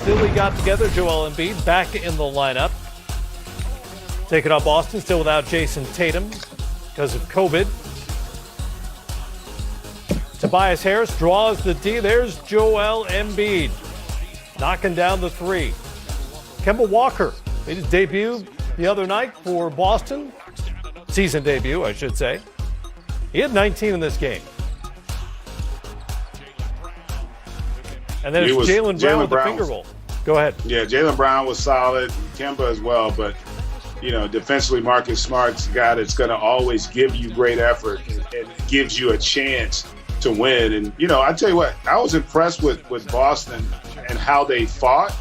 Philly got together. Joel Embiid back in the lineup. Taking on Boston, still without Jason Tatum because of COVID. Tobias Harris draws the D. There's Joel Embiid knocking down the three. Kemba Walker made his debut the other night for Boston. Season debut, I should say. He had 19 in this game. And then it's Jaylen Brown with the finger roll. Go ahead. Yeah, Jaylen Brown was solid, Kemba as well, but defensively, Marcus Smart's a guy that's going to always give you great effort and gives you a chance to win. And, I tell you what, I was impressed with Boston and how they fought.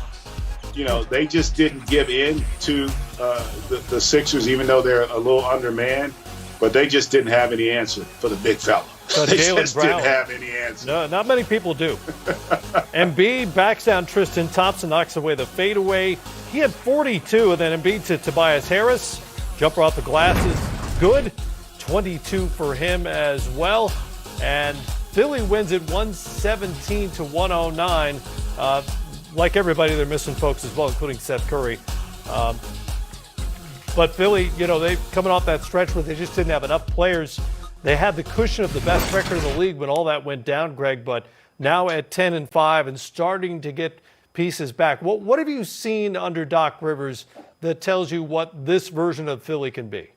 They just didn't give in to the Sixers, even though they're a little undermanned, but they just didn't have any answer for the big fella. They just didn't have any answer. No, not many people do. Embiid backs down Tristan Thompson, knocks away the fadeaway. He had 42, and then Embiid to Tobias Harris. Jumper off the glass is good. 22 for him as well. And Philly wins it 117-109. Like everybody, they're missing folks as well, including Seth Curry. But Philly, they coming off that stretch where they just didn't have enough players. They had the cushion of the best record in the league when all that went down, Greg, but now at 10-5 and starting to get pieces back. What have you seen under Doc Rivers that tells you what this version of Philly can be?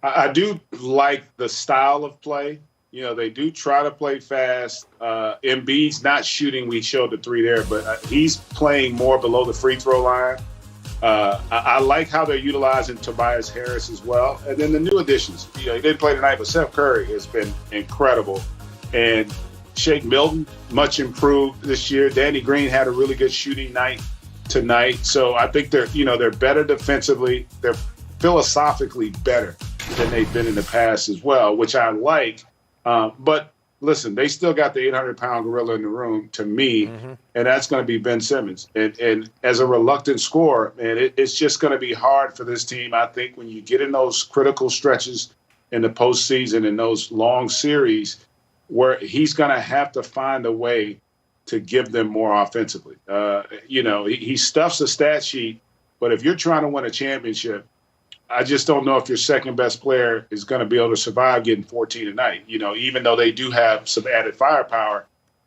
I do like the style of play. They do try to play fast. Embiid's not shooting. We showed the three there, but he's playing more below the free throw line. I like how they're utilizing Tobias Harris as well. And then the new additions. He didn't play tonight, but Seth Curry has been incredible. And Shake Milton, much improved this year. Danny Green had a really good shooting night tonight. So I think they're better defensively. They're philosophically better than they've been in the past as well, which I like. But listen, they still got the 800-pound gorilla in the room, to me, and that's going to be Ben Simmons. And as a reluctant scorer, man, it's just going to be hard for this team, I think, when you get in those critical stretches in the postseason and those long series where he's going to have to find a way to give them more offensively. He stuffs a stat sheet, but if you're trying to win a championship, I just don't know if your second best player is going to be able to survive getting 14 a night. Even though they do have some added firepower,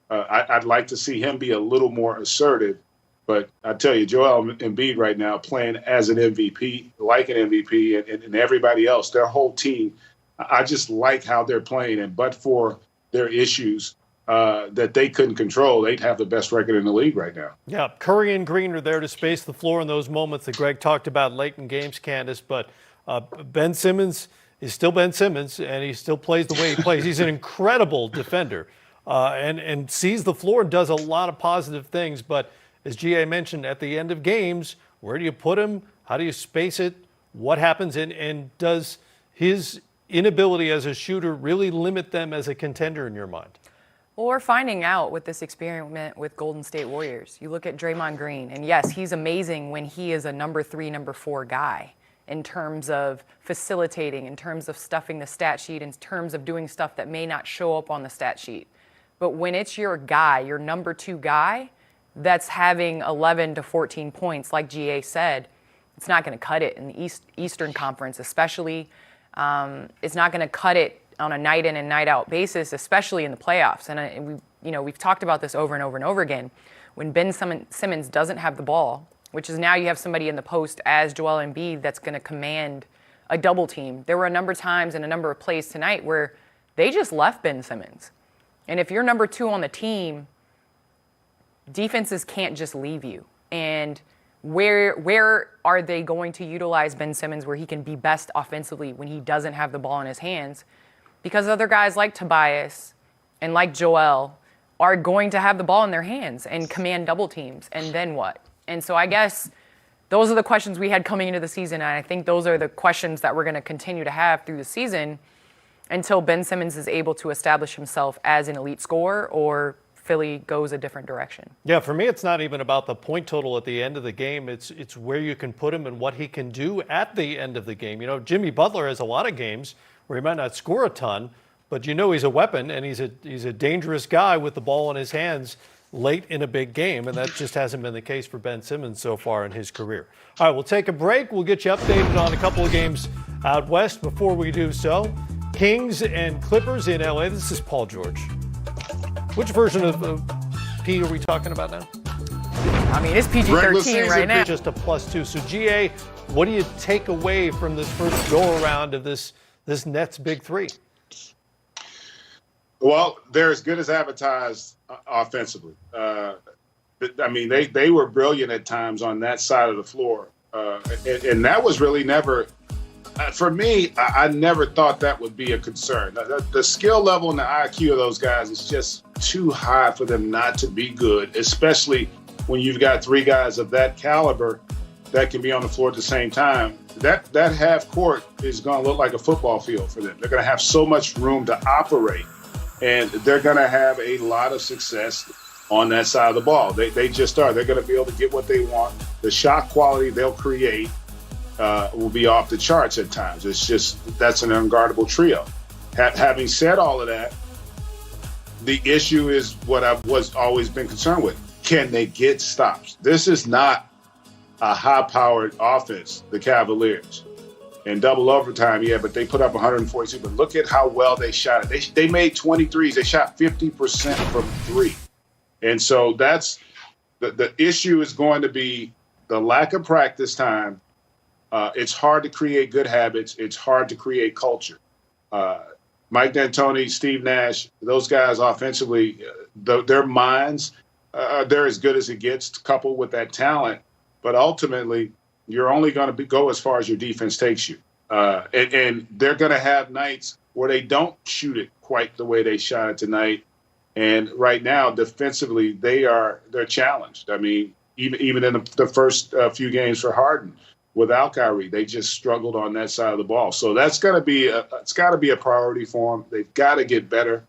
I'd like to see him be a little more assertive. But I tell you, Joel Embiid right now playing as an MVP, like an MVP, and everybody else, their whole team, I just like how they're playing. And but for their issues that they couldn't control, they'd have the best record in the league right now. Yeah, Curry and Green are there to space the floor in those moments that Greg talked about late in games, Candace. But Ben Simmons is still Ben Simmons, and he still plays the way he plays. He's an incredible defender and sees the floor and does a lot of positive things. But as G.A. mentioned, at the end of games, where do you put him? How do you space it? What happens? And does his inability as a shooter really limit them as a contender in your mind? Well, we're finding out with this experiment with Golden State Warriors. You look at Draymond Green, and yes, he's amazing when he is a number 3, number 4 guy in terms of facilitating, in terms of stuffing the stat sheet, in terms of doing stuff that may not show up on the stat sheet. But when it's your guy, your number 2 guy, that's having 11 to 14 points, like GA said, it's not going to cut it in the Eastern Conference, especially. It's not going to cut it on a night in and night out basis, especially in the playoffs. And we've talked about this over and over and over again. When Ben Simmons doesn't have the ball, which is now you have somebody in the post as Joel Embiid that's going to command a double team. There were a number of times and a number of plays tonight where they just left Ben Simmons. And if you're number 2 on the team, defenses can't just leave you. And where are they going to utilize Ben Simmons where he can be best offensively when he doesn't have the ball in his hands? Because other guys like Tobias and like Joel are going to have the ball in their hands and command double teams. And then what? And so I guess those are the questions we had coming into the season. And I think those are the questions that we're going to continue to have through the season until Ben Simmons is able to establish himself as an elite scorer or Philly goes a different direction. Yeah, for me, it's not even about the point total at the end of the game. It's where you can put him and what he can do at the end of the game. Jimmy Butler has a lot of games where he might not score a ton, but he's a weapon and he's a dangerous guy with the ball in his hands late in a big game, and that just hasn't been the case for Ben Simmons so far in his career. All right, we'll take a break. We'll get you updated on a couple of games out west. Before we do so, Kings and Clippers in LA. This is Paul George. Which version of P are we talking about now? I mean, it's PG-13 right now. Just a +2. So, GA, what do you take away from this first go-around of this Nets Big Three? Well, they're as good as advertised offensively. I mean, they were brilliant at times on that side of the floor. And that was really never, for me, I never thought that would be a concern. The skill level and the IQ of those guys is just too high for them not to be good, especially when you've got three guys of that caliber that can be on the floor at the same time. That half court is going to look like a football field for them. They're going to have so much room to operate. And they're going to have a lot of success on that side of the ball. They just are. They're going to be able to get what they want. The shot quality they'll create will be off the charts at times. It's just that's an unguardable trio. Having said all of that, the issue is what I've always been concerned with. Can they get stops? This is not a high-powered offense, the Cavaliers. In double overtime, yeah, but they put up 142. But look at how well they shot it. They made 23s. They shot 50% from three. And so that's the issue is going to be the lack of practice time. It's hard to create good habits. It's hard to create culture. Mike D'Antoni, Steve Nash, those guys offensively, their minds, they're as good as it gets coupled with that talent. But ultimately, you're only going to go as far as your defense takes you. And they're going to have nights where they don't shoot it quite the way they shot it tonight. And right now, defensively, they're challenged. I mean, even in the first few games for Harden, without Kyrie, they just struggled on that side of the ball. So that's got to be it's got to be a priority for them. They've got to get better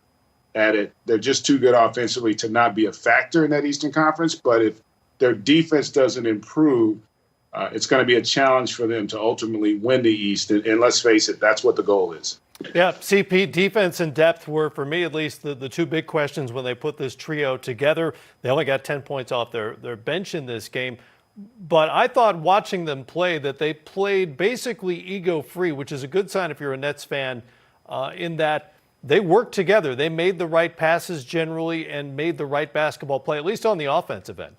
at it. They're just too good offensively to not be a factor in that Eastern Conference. But if their defense doesn't improve, it's going to be a challenge for them to ultimately win the East. And let's face it, that's what the goal is. Yeah, CP, defense and depth were, for me at least, the two big questions when they put this trio together. They only got 10 points off their bench in this game. But I thought watching them play that they played basically ego-free, which is a good sign if you're a Nets fan, in that they worked together. They made the right passes generally and made the right basketball play, at least on the offensive end.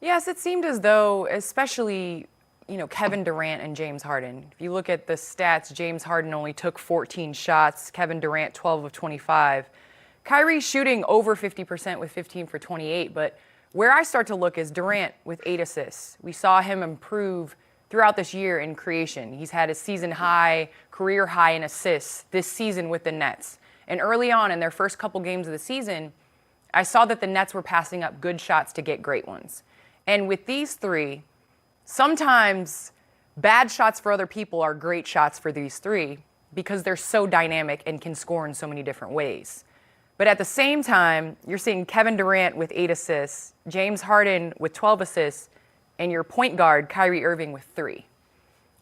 Yes, it seemed as though, especially, Kevin Durant and James Harden. If you look at the stats, James Harden only took 14 shots, Kevin Durant 12 of 25. Kyrie shooting over 50% with 15 for 28, but where I start to look is Durant with 8 assists. We saw him improve throughout this year in creation. He's had a season high, career high in assists this season with the Nets. And early on in their first couple games of the season, I saw that the Nets were passing up good shots to get great ones. And with these three, sometimes bad shots for other people are great shots for these three because they're so dynamic and can score in so many different ways. But at the same time, you're seeing Kevin Durant with 8 assists, James Harden with 12 assists, and your point guard, Kyrie Irving, with 3.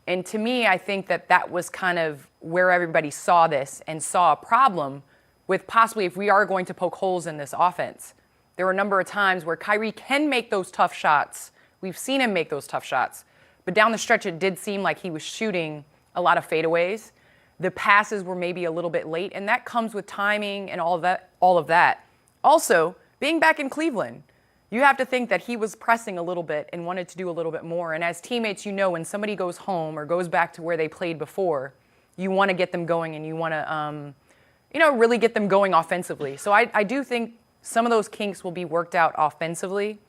And to me, I think that was kind of where everybody saw this and saw a problem with possibly if we are going to poke holes in this offense. There were a number of times where Kyrie can make those tough shots. We've seen him make those tough shots. But down the stretch, it did seem like he was shooting a lot of fadeaways. The passes were maybe a little bit late, and that comes with timing and all of that. Also, being back in Cleveland, you have to think that he was pressing a little bit and wanted to do a little bit more. And as teammates, when somebody goes home or goes back to where they played before, you want to get them going and you want to, really get them going offensively. So I do think some of those kinks will be worked out offensively,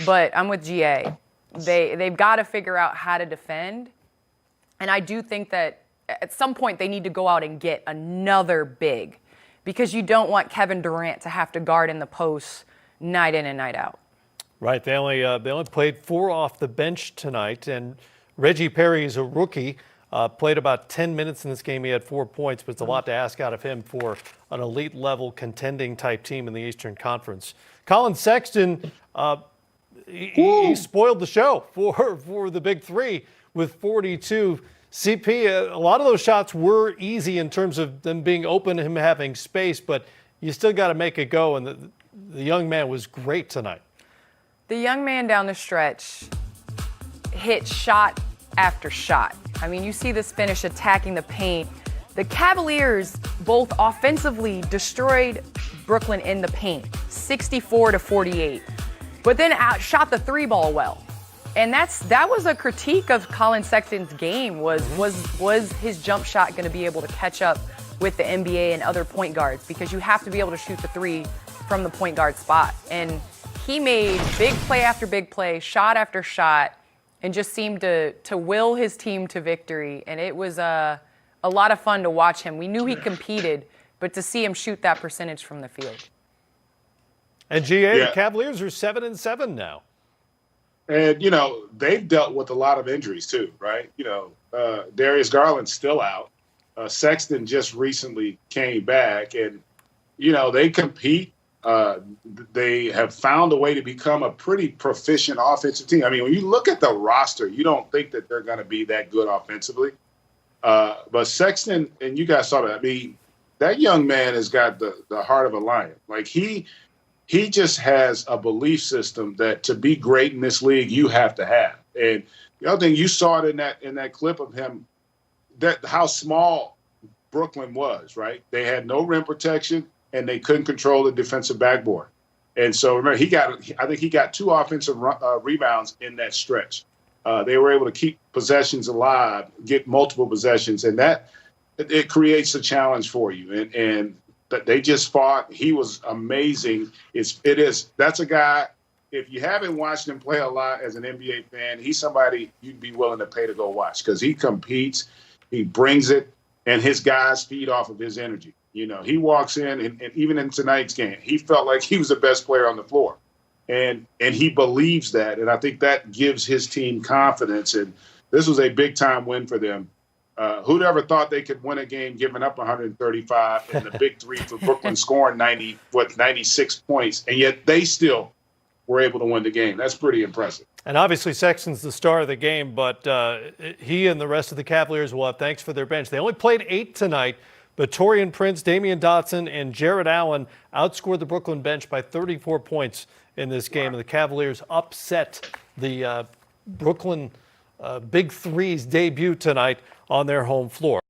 but I'm with GA. They've got to figure out how to defend. And I do think that at some point they need to go out and get another big because you don't want Kevin Durant to have to guard in the post night in and night out. Right. They only played 4 off the bench tonight, and Reggie Perry is a rookie. Played about 10 minutes in this game. He had 4 points, but it's a lot to ask out of him for an elite level contending type team in the Eastern Conference. Colin Sexton, he spoiled the show for the big three with 42. CP, a lot of those shots were easy in terms of them being open, him having space, but you still got to make it go. And the young man was great tonight. The young man down the stretch hit shot after shot. I mean, you see this finish attacking the paint. The Cavaliers both offensively destroyed Brooklyn in the paint, 64-48, but then outshot the three ball well. And that was a critique of Colin Sexton's game was his jump shot going to be able to catch up with the NBA and other point guards, because you have to be able to shoot the three from the point guard spot. And he made big play after big play, shot after shot, and just seemed to will his team to victory. And it was a lot of fun to watch him. We knew he competed, but to see him shoot that percentage from the field. And the Cavaliers are 7-7 now. And, they've dealt with a lot of injuries too, right? Darius Garland's still out. Sexton just recently came back, and, they compete. They have found a way to become a pretty proficient offensive team. I mean, when you look at the roster, you don't think that they're going to be that good offensively. But Sexton, and you guys saw that, I mean, that young man has got the heart of a lion. Like, he just has a belief system that to be great in this league, you have to have. And the other thing, you saw it in that clip of him, that how small Brooklyn was, right? They had no rim protection, and they couldn't control the defensive backboard. And so remember, I think he got 2 offensive rebounds in that stretch. They were able to keep possessions alive, get multiple possessions, and that it creates a challenge for you. And they just fought. He was amazing. That's a guy, if you haven't watched him play a lot as an NBA fan, he's somebody you'd be willing to pay to go watch, because he competes, he brings it, and his guys feed off of his energy. He walks in, and even in tonight's game, he felt like he was the best player on the floor. And he believes that, and I think that gives his team confidence. And this was a big-time win for them. Who'd ever thought they could win a game giving up 135 and the big three for Brooklyn scoring 96 points, and yet they still were able to win the game. That's pretty impressive. And obviously Sexton's the star of the game, but he and the rest of the Cavaliers will have thanks for their bench. They only played 8 tonight, but Taurean Prince, Damian Dotson, and Jarrett Allen outscored the Brooklyn bench by 34 points in this game. And the Cavaliers upset the Brooklyn Big Three's debut tonight on their home floor.